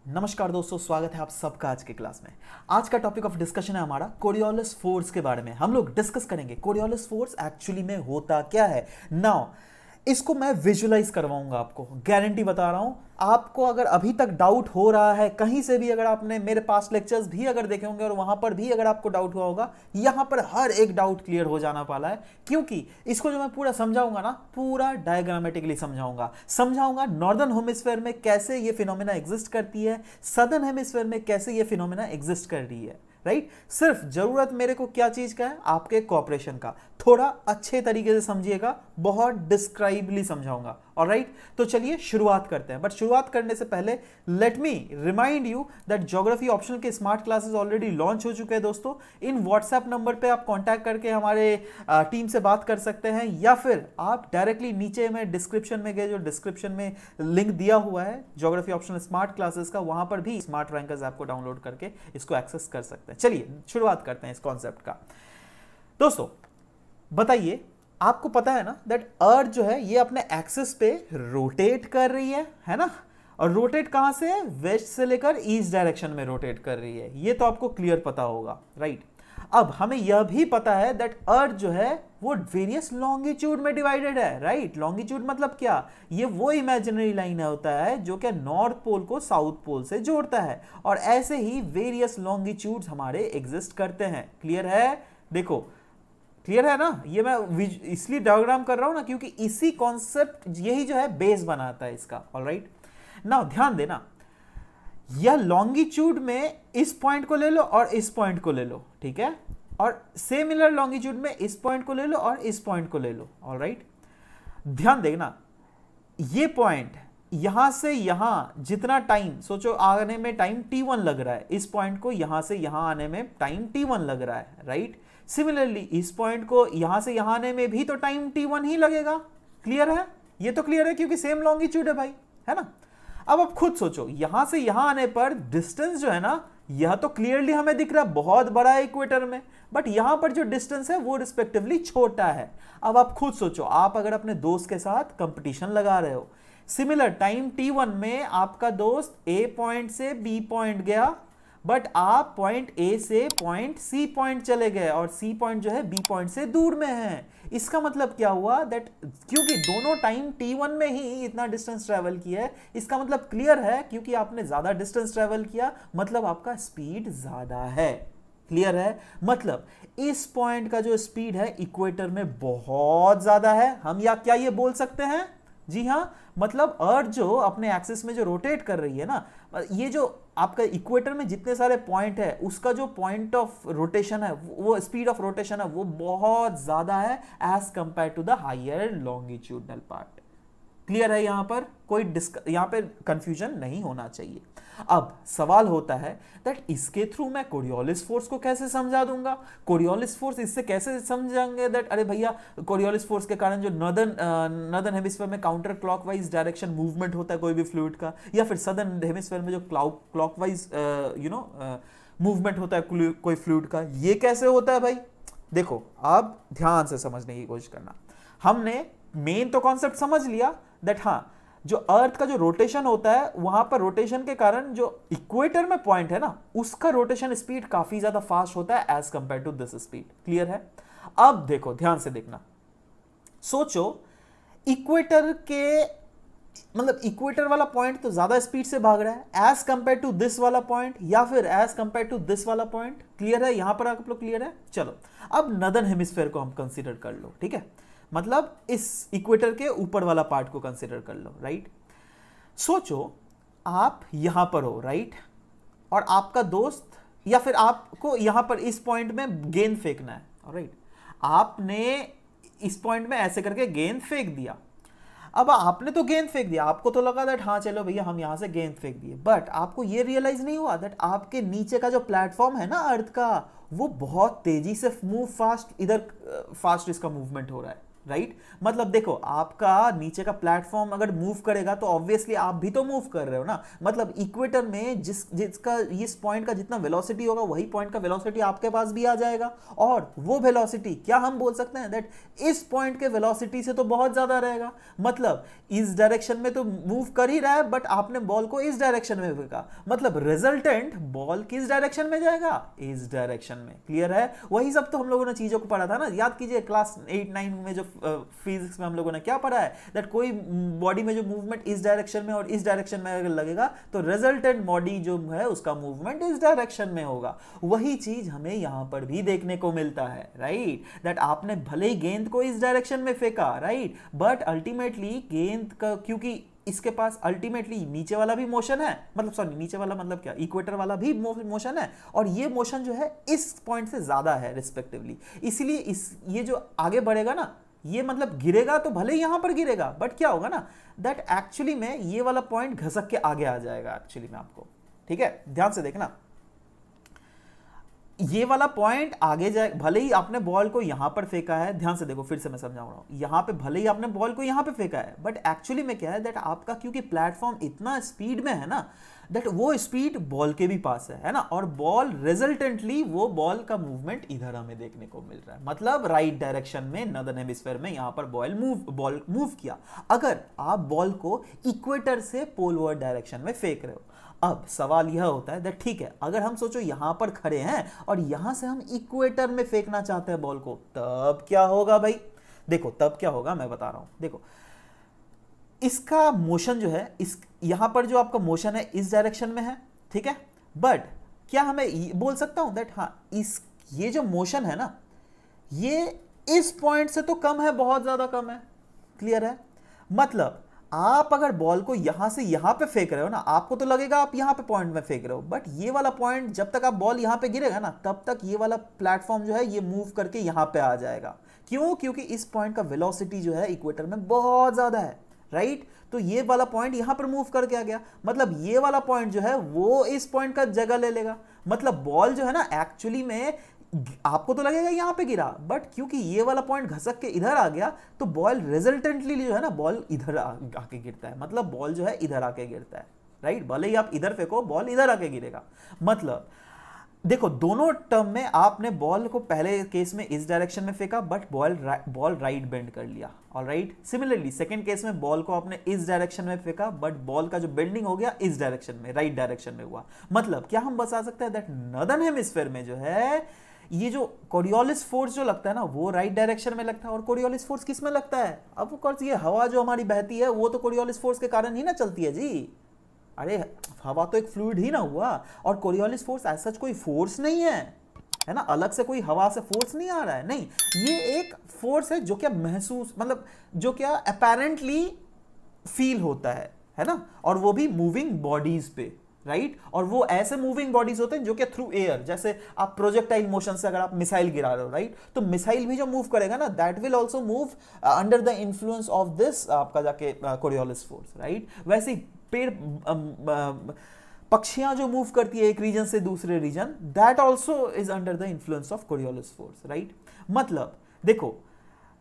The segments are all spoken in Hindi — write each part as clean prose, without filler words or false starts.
नमस्कार दोस्तों, स्वागत है आप सबका आज की क्लास में। आज का टॉपिक ऑफ डिस्कशन है हमारा कोरियोलिस फोर्स के बारे में। हम लोग डिस्कस करेंगे कोरियोलिस फोर्स एक्चुअली में होता क्या है। नाउ इसको मैं विजुलाइज करवाऊंगा आपको, गारंटी बता रहा हूं। आपको अगर अभी तक डाउट हो रहा है कहीं से भी, अगर आपने मेरे पास लेक्चर्स भी अगर देखे होंगे और वहां पर भी अगर आपको डाउट हुआ होगा, यहां पर हर एक डाउट क्लियर हो जाना वाला है। क्योंकि इसको जो मैं पूरा समझाऊंगा ना, पूरा डायग्रामेटिकली समझाऊंगा नॉर्दर्न हेमिस्फीयर में कैसे ये फिनोमेना एग्जिस्ट करती है, सदर्न हेमिस्फीयर में कैसे ये फिनोमेना एग्जिस्ट कर रही है। राइट सिर्फ जरूरत मेरे को क्या चीज का है, आपके कोऑपरेशन का। थोड़ा अच्छे तरीके से समझिएगा, बहुत डिस्क्राइबली समझाऊंगा। ऑलराइट, तो चलिए शुरुआत करते हैं। बट शुरुआत करने से पहले let me remind you that geography optional के स्मार्ट क्लासेस ऑलरेडी लॉन्च हो चुके हैं दोस्तों। इन व्हाट्सएप नंबर पे आप कांटेक्ट करके हमारे टीम से बात कर सकते हैं, या फिर आप डायरेक्टली नीचे में डिस्क्रिप्शन में गए, जो डिस्क्रिप्शन में लिंक दिया हुआ है ज्योग्राफी ऑप्शनल स्मार्ट क्लासेस का, वहां पर भी स्मार्ट रैंकर्स ऐप को डाउनलोड करके इसको एक्सेस कर सकते हैं। चलिए शुरुआत करते हैं इस कॉन्सेप्ट का। दोस्तों बताइए, आपको पता है ना दैट अर्थ जो है ये अपने एक्सिस पे रोटेट कर रही है ना। और रोटेट कहां से है? वेस्ट से लेकर ईस्ट डायरेक्शन में रोटेट कर रही है। ये तो आपको क्लियर पता होगा, राइट। अब हमें यह भी पता है दैट अर्थ जो है वो वेरियस लॉन्गिट्यूड में डिवाइडेड है, राइट। लॉन्गिट्यूड मतलब क्या? ये वो इमेजिनरी लाइन होता है जो कि नॉर्थ पोल को साउथ पोल से जोड़ता है। और ऐसे ही वेरियस लॉन्गिट्यूड्स हमारे एग्जिस्ट करते हैं। क्लियर है? देखो क्लियर है ना। ये मैं इसलिए डायग्राम कर रहा हूं ना क्योंकि इसी कॉन्सेप्ट यही जो है बेस बनाता है इसका। ऑलराइट, नाउ ध्यान देना, यह लॉन्गिट्यूड में इस पॉइंट को ले लो और इस पॉइंट को ले लो, ठीक है। और सिमिलर लॉन्गिट्यूड में इस पॉइंट को ले लो और इस पॉइंट को ले लो। ऑलराइट, ध्यान देना, ये पॉइंट यहां से यहां जितना टाइम, सोचो आने में टाइम t1 लग रहा है, इस पॉइंट को यहां से यहां आने में टाइम t1 लग रहा है, राइट। सिमिलरली इस पॉइंट को यहां से यहां आने में भी तो टाइम t1 ही लगेगा। क्लियर है? ये तो क्लियर है क्योंकि सेम लॉन्गिट्यूड है भाई, है ना। अब आप खुद सोचो, यहां से यहां आने पर डिस्टेंस जो है ना, यह तो क्लियरली हमें दिख रहा है बहुत बड़ा है इक्वेटर में, बट यहां पर जो डिस्टेंस है वो रिस्पेक्टिवली छोटा है। अब आप खुद सोचो, आप अगर अपने दोस्त के साथ कंपटीशन लगा रहे हो, सिमिलर टाइम t1 में आपका दोस्त A पॉइंट से B पॉइंट गया, बट आप पॉइंट A से पॉइंट C पॉइंट चले गए और C पॉइंट जो है B पॉइंट से दूर में है। इसका मतलब क्या हुआ? दैट क्योंकि दोनों टाइम t1 में ही इतना डिस्टेंस ट्रेवल किया है, इसका मतलब क्लियर है, क्योंकि आपने ज्यादा डिस्टेंस ट्रेवल किया मतलब आपका स्पीड ज्यादा है। क्लियर है? मतलब इस पॉइंट का जो स्पीड है इक्वेटर में बहुत ज्यादा है। हम या क्या ये बोल सकते हैं? जी हां, मतलब अर्थ जो अपने एक्सिस में जो रोटेट कर रही है ना, ये जो आपका इक्वेटर में जितने सारे पॉइंट है उसका जो पॉइंट ऑफ रोटेशन है, वो स्पीड ऑफ रोटेशन है, वो बहुत ज्यादा है as compare to the higher longitudinal part. Clear है? यहां पर कोई यहां पर कंफ्यूजन नहीं होना चाहिए। अब सवाल होता है दैट इसके थ्रू मैं कोरियोलिस फोर्स को कैसे समझा दूंगा? कोरियोलिस फोर्स इससे कैसे समझाएंगे दैट अरे भैया कोरियोलिस फोर्स के कारण जो नॉर्दर्न हेमिस्फीयर में काउंटर क्लॉकवाइज डायरेक्शन मूवमेंट होता है कोई भी फ्लूइड का, या फिर सदर्न हेमिस्फीयर में जो क्लॉकवाइज मूवमेंट होता है कोई फ्लूइड का, ये कैसे होता है भाई? देखो आप ध्यान से समझने की कोशिश करना। हमने मेन तो कॉन्सेप्ट समझ लिया दैट हाँ, जो अर्थ का जो रोटेशन होता है वहां पर रोटेशन के कारण जो इक्वेटर में पॉइंट है ना, उसका रोटेशन स्पीड काफी ज्यादा फास्ट होता है as compare to this speed. Clear है? अब देखो ध्यान से देखना, सोचो इक्वेटर के मतलब इक्वेटर वाला पॉइंट तो ज्यादा स्पीड से भाग रहा है एज कंपेयर टू दिस वाला पॉइंट, या फिर एज कंपेयर टू दिस वाला पॉइंट। क्लियर है? यहां पर आप लोग क्लियर है? चलो अब नॉर्दर्न हेमिस्फीयर को हम कंसीडर कर लो, ठीक है। मतलब इस इक्वेटर के ऊपर वाला पार्ट को कंसीडर कर लो, राइट। सोचो आप यहां पर हो, राइट, और आपका दोस्त या फिर आपको यहां पर इस पॉइंट में गेंद फेंकना है, राइट। आपने इस पॉइंट में ऐसे करके गेंद फेंक दिया। अब आपने तो गेंद फेंक दिया, आपको तो लगा दैट हाँ चलो भैया हम यहां से गेंद फेंक दिए, बट आपको ये रियलाइज नहीं हुआ दैट आपके नीचे का जो प्लेटफॉर्म है ना अर्थ का, वो बहुत तेजी से मूव फास्ट, इधर फास्ट इसका मूवमेंट हो रहा है। राइट मतलब देखो आपका नीचे का प्लेटफॉर्म अगर मूव करेगा तो ऑब्वियसली आप भी तो मूव कर रहे हो ना, मतलब इक्वेटर में जिसका इस पॉइंट का जितना वेलोसिटी होगा वही पॉइंट का वेलोसिटी आपके पास भी आ जाएगा, और वो वेलोसिटी क्या हम बोल सकते हैं दैट इस पॉइंट के वेलोसिटी से तो बहुत ज्यादा रहेगा, मतलब इस डायरेक्शन में तो मूव कर ही रहा है बट आपने बॉल को इस डायरेक्शन में फेंका, मतलब रिजल्टेंट बॉल किस डायरेक्शन में जाएगा, इस डायरेक्शन में। क्लियर है? वही सब तो हम लोगों ने चीजों को पढ़ा था ना, याद कीजिए क्लास 8-9 में जो फिजिक्स में हम लोगों ने क्या पढ़ा है दैट कोई बॉडी में जो मूवमेंट इस डायरेक्शन में और इस डायरेक्शन में अगर लगेगा तो रिजल्टेंट बॉडी जो है उसका मूवमेंट इस डायरेक्शन में होगा। वही चीज हमें यहां पर भी देखने को मिलता है, राइट दैट आपने भले ही गेंद को इस डायरेक्शन में फेंका, राइट बट अल्टीमेटली गेंद का क्योंकि इसके पास अल्टीमेटली नीचे वाला भी मोशन है, मतलब सॉरी नीचे वाला मतलब क्या, इक्वेटर वाला भी मोशन है, और ये मोशन जो है इस पॉइंट से ज्यादा है रिस्पेक्टिवली, इसलिए ये जो आगे बढ़ेगा ना ये मतलब गिरेगा तो भले ही यहां पर गिरेगा बट क्या होगा ना दैट एक्चुअली में ये वाला पॉइंट घसक के आगे आ जाएगा एक्चुअली में आपको। ठीक है, ध्यान से देखना, ये वाला पॉइंट आगे जाए, भले ही आपने बॉल को यहां पर फेंका है, ध्यान से देखो फिर से मैं समझाऊं रहा हूं, यहां पे भले ही आपने बॉल को यहां पे फेंका है बट एक्चुअली में क्या है दैट आपका क्योंकि प्लेटफॉर्म इतना स्पीड में है ना दैट वो स्पीड बॉल के भी पास है ना, और बॉल रिजल्टेंटली वो बॉल का मूवमेंट इधर हमें देखने को मिल रहा है, मतलब राइट डायरेक्शन में नॉर्दर्न हेमिस्फीयर में यहां पर बॉल मूव किया। अगर आप बॉल को इक्वेटर से पोलवर्ड डायरेक्शन में फेंक रहे हो, अब सवाल यह होता है दैट ठीक है अगर हम सोचो यहां पर खड़े हैं और यहां से हम इक्वेटर में फेंकना चाहते हैं बॉल को, तब क्या होगा भाई, देखो तब क्या होगा मैं बता रहा हूं, देखो इसका मोशन जो है इस यहां पर जो आपका मोशन है इस डायरेक्शन में है, ठीक है, बट क्या हमें बोल सकता हूं दैट हाँ इस ये जो मोशन है ना ये इस पॉइंट से तो कम है, बहुत ज्यादा कम है। क्लियर है? मतलब आप अगर बॉल को यहां से यहां पे फेंक रहे हो ना आपको तो लगेगा आप यहां पे पॉइंट में फेंक रहे हो, बट ये वाला पॉइंट जब तक आप बॉल यहां पे गिरेगा ना तब तक ये वाला प्लेटफॉर्म जो है ये मूव करके यहां पे आ जाएगा। क्यों? क्योंकि इस पॉइंट का वेलोसिटी जो है इक्वेटर में बहुत ज्यादा है, राइट तो ये वाला पॉइंट यहां पर मूव करके आ गया, मतलब ये वाला पॉइंट जो है वो इस पॉइंट का जगह ले लेगा, मतलब बॉल जो है ना एक्चुअली में आपको तो लगेगा यहां पे गिरा बट क्योंकि ये वाला पॉइंट घसक के इधर आ गया तो बॉल रिजल्टेंटली जो है ना बॉल इधर आके गिरता है, मतलब बॉल जो है इधर आके गिरता है, राइट भले ही आप इधर फेंको बॉल इधर आके गिरेगा। मतलब देखो दोनों टर्म में आपने बॉल को पहले केस में इस डायरेक्शन में फेंका बट बॉल राइट बेंड कर लिया, ऑलराइट। सिमिलरली सेकंड केस में बॉल को आपने इस डायरेक्शन में फेंका बट बॉल का जो बेंडिंग हो गया इस डायरेक्शन में, राइट डायरेक्शन में हुआ। मतलब क्या हम बता सकते हैं दैट नॉर्दर्न हेमिस्फीयर में जो है ये जो कोरियोलिस फोर्स जो लगता है ना वो राइट डायरेक्शन में लगता है, और कोरियोलिस फोर्स किस में लगता है, अब कोर्स ये हवा जो हमारी बहती है वो तो कोरियोलिस फोर्स के कारण ही ना चलती है जी, अरे हवा तो एक फ्लूइड ही ना हुआ, और कोरियोलिस फोर्स ऐसा कोई फोर्स नहीं है ना, अलग से कोई हवा से फोर्स नहीं आ रहा है, नहीं ये एक फोर्स है जो क्या महसूस मतलब जो क्या अपेरेंटली फील होता है ना, और वो भी मूविंग बॉडीज पे, राइट और वो ऐसे मूविंग बॉडीज होते हैं जो कि थ्रू एयर, जैसे आप प्रोजेक्टाइल मोशन से अगर आप मिसाइल गिरा रहे हो, राइट तो मिसाइल भी जो मूव करेगा ना that will also move under the influence of this आपका जाके कोरियोलिस फोर्स, राइट। वैसे ही पेड़ पक्षियां जो मूव करती है एक रीजन से दूसरे region that also is under the influence of Coriolis force, right. मतलब देखो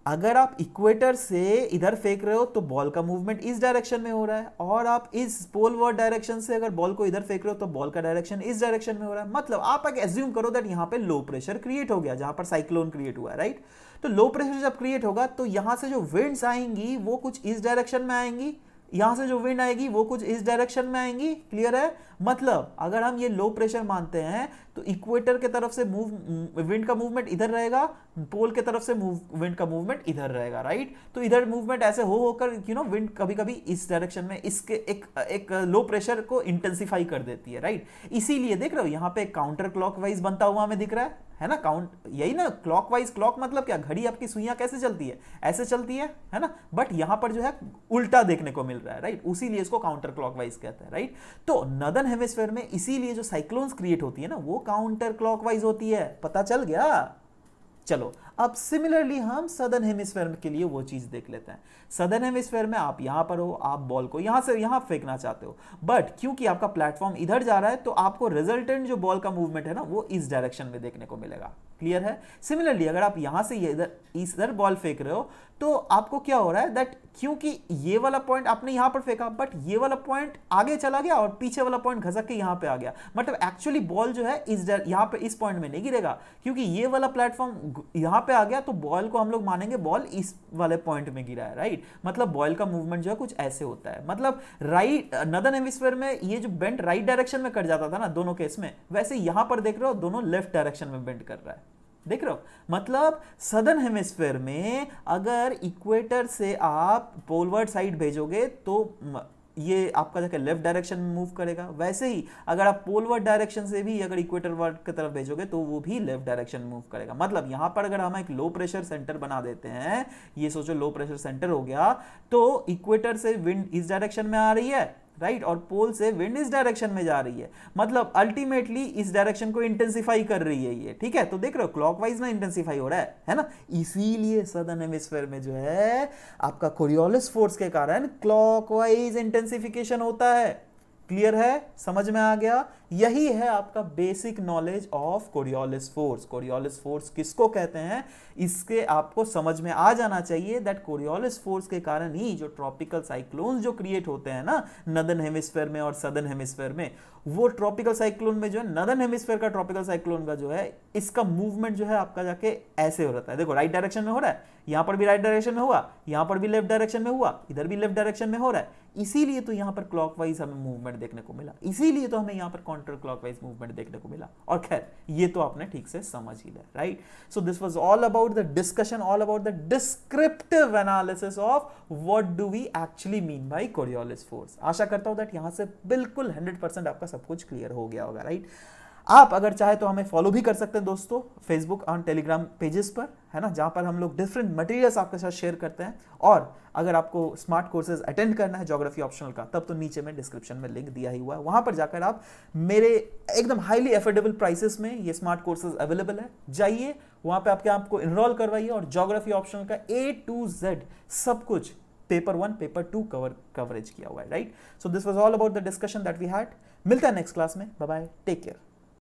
अगर आप इक्वेटर से इधर फेंक रहे हो तो बॉल का मूवमेंट इस डायरेक्शन में हो रहा है, और आप इस पोलवर्ड डायरेक्शन से अगर बॉल को इधर फेंक रहे हो तो बॉल का डायरेक्शन इस डायरेक्शन में हो रहा है। मतलब आप अगर एज्यूम करो दैट यहां पे लो प्रेशर क्रिएट हो गया जहां पर साइक्लोन क्रिएट हुआ है, राइट तो लो प्रेशर जब क्रिएट होगा तो यहां से जो विंड्स आएंगी वो कुछ इस डायरेक्शन में आएंगी, यहां से जो विंड आएगी वो कुछ इस डायरेक्शन में आएंगी। क्लियर है? मतलब अगर हम ये लो प्रेशर मानते हैं तो इक्वेटर के तरफ से विंड का मूवमेंट इधर रहेगा, पोल के तरफ से विंड का मूवमेंट इधर रहेगा, राइट तो इधर मूवमेंट ऐसे होकर विंड कभी कभी इस डायरेक्शन में इसके एक लो प्रेशर को इंटेंसिफाई कर देती है, राइट। इसीलिए देख रहे हो यहां पे काउंटर क्लॉकवाइज बनता हुआ हमें दिख रहा है ना, काउंट यही ना क्लॉकवाइज, क्लॉक मतलब क्या, घड़ी आपकी सुइयां कैसे चलती है, ऐसे चलती है ना, बट यहां पर जो है उल्टा देखने को मिल रहा है, राइट उसीलिए इसको काउंटर क्लॉकवाइज कहते हैं, राइट। तो नॉर्दर्न हेमिस्फीयर में इसीलिए जो साइक्लोन्स क्रिएट होती है ना वो काउंटर क्लॉकवाइज होती है, पता चल गया। चलो अब सिमिलरली हम सदर्न हेमिस्फेयर के लिए वो चीज देख लेते हैं। सदर्न हेमिस्फेयर में आप यहां पर हो, आप बॉल को यहां से यहां फेंकना चाहते हो, बट क्योंकि आपका प्लेटफॉर्म इधर जा रहा है तो आपको रिजल्टेंट जो बॉल का मूवमेंट है ना वो इस डायरेक्शन में देखने को मिलेगा। क्लियर है? सिमिलरली अगर आप यहां से इधर बॉल फेंक रहे हो तो आपको क्या हो रहा है दैट क्योंकि ये वाला पॉइंट आपने यहां पर फेंका बट ये वाला पॉइंट आगे चला गया और पीछे वाला पॉइंट घसक के यहां पे आ गया, मतलब एक्चुअली बॉल जो है यहां पे इस पॉइंट में नहीं गिरेगा, क्योंकि ये वाला प्लेटफॉर्म यहां पे आ गया तो बॉल को हम लोग मानेंगे बॉल इस वाले पॉइंट में गिरा है, राइट? मतलब बॉल का मूवमेंट जो है कुछ ऐसे होता है। मतलब राइट नॉर्दर्न हेमिस्फीयर में ये जो बेंड राइट डायरेक्शन में कट जाता था ना दोनों केस में, वैसे यहां पर देख रहे हो दोनों लेफ्ट डायरेक्शन में बेंड कर रहा है, देख रहे हो? मतलब सदर्न हेमिस्फीयर में अगर इक्वेटर से आप पोलवर्ड साइड भेजोगे तो ये आपका जाकर लेफ्ट डायरेक्शन में मूव करेगा, वैसे ही अगर आप पोलवर्ड डायरेक्शन से भी अगर इक्वेटर वर्ड की तरफ भेजोगे तो वो भी लेफ्ट डायरेक्शन में मूव करेगा। मतलब यहां पर अगर हम एक लो प्रेशर सेंटर बना देते हैं, ये सोचो लो प्रेशर सेंटर हो गया, तो इक्वेटर से विंड इस डायरेक्शन में आ रही है, राइट, और पोल से विंड इस डायरेक्शन में जा रही है, मतलब अल्टीमेटली इस डायरेक्शन को इंटेंसिफाई कर रही है ये, ठीक है? तो देख रहे हो क्लॉकवाइज ना इंटेंसिफाई हो रहा है ना? इसीलिए सदर्न हेमिस्फीयर में जो है आपका कोरियोलिस फोर्स के कारण क्लॉकवाइज इंटेंसिफिकेशन होता है। क्लियर है? समझ में आ गया? यही है आपका basic knowledge of Coriolis force. Coriolis force किसको कहते हैं इसके आपको समझ में आ जाना चाहिए दैट कोरियोलिस फोर्स के कारण ही जो ट्रॉपिकल साइक्लोन जो क्रिएट होते हैं ना नॉर्दर्न हेमिस्फीयर में और सदर्न हेमिस्फीयर में, वो ट्रॉपिकल साइक्लोन में जो है नॉर्दर्न हेमिस्फीयर का ट्रॉपिकल साइक्लोन का जो है इसका मूवमेंट जो है आपका जाके ऐसे हो रहता है। देखो राइट डायरेक्शन में हो रहा है, यहां पर भी राइट डायरेक्शन में हुआ, यहां पर भी लेफ्ट डायरेक्शन में हुआ, इधर भी लेफ्ट डायरेक्शन में हो रहा है, इसीलिए तो यहां पर क्लॉकवाइज हमें मूवमेंट देखने को मिला, इसीलिए तो हमें यहां पर काउंटर क्लॉकवाइज मूवमेंट देखने को मिला। और खैर ये तो आपने ठीक से समझ ही लिया, right? So this was all about the discussion, all about the descriptive analysis of what do we actually mean by Coriolis force. आशा करता हूं दैट यहां से बिल्कुल 100% आपका सब कुछ क्लियर हो गया होगा, राइट? आप अगर चाहे तो हमें फॉलो भी कर सकते हैं दोस्तों फेसबुक और टेलीग्राम पेजेस पर, है ना, जहां पर हम लोग डिफरेंट मटेरियल्स आपके साथ शेयर करते हैं। और अगर आपको स्मार्ट कोर्सेज अटेंड करना है ज्योग्राफी ऑप्शनल का, तब तो नीचे में डिस्क्रिप्शन में लिंक दिया ही हुआ है, वहां पर जाकर आप मेरे एकदम हाईली अफोर्डेबल प्राइसेस में ये स्मार्ट कोर्सेज अवेलेबल है, जाइए वहां पे आपको इनरोल करवाइए और ज्योग्राफी ऑप्शनल का A to Z सब कुछ पेपर 1 पेपर 2 कवरेज किया हुआ है, right? So this was all about the discussion that we had. मिलता है नेक्स्ट क्लास में, बाय बाय, टेक केयर।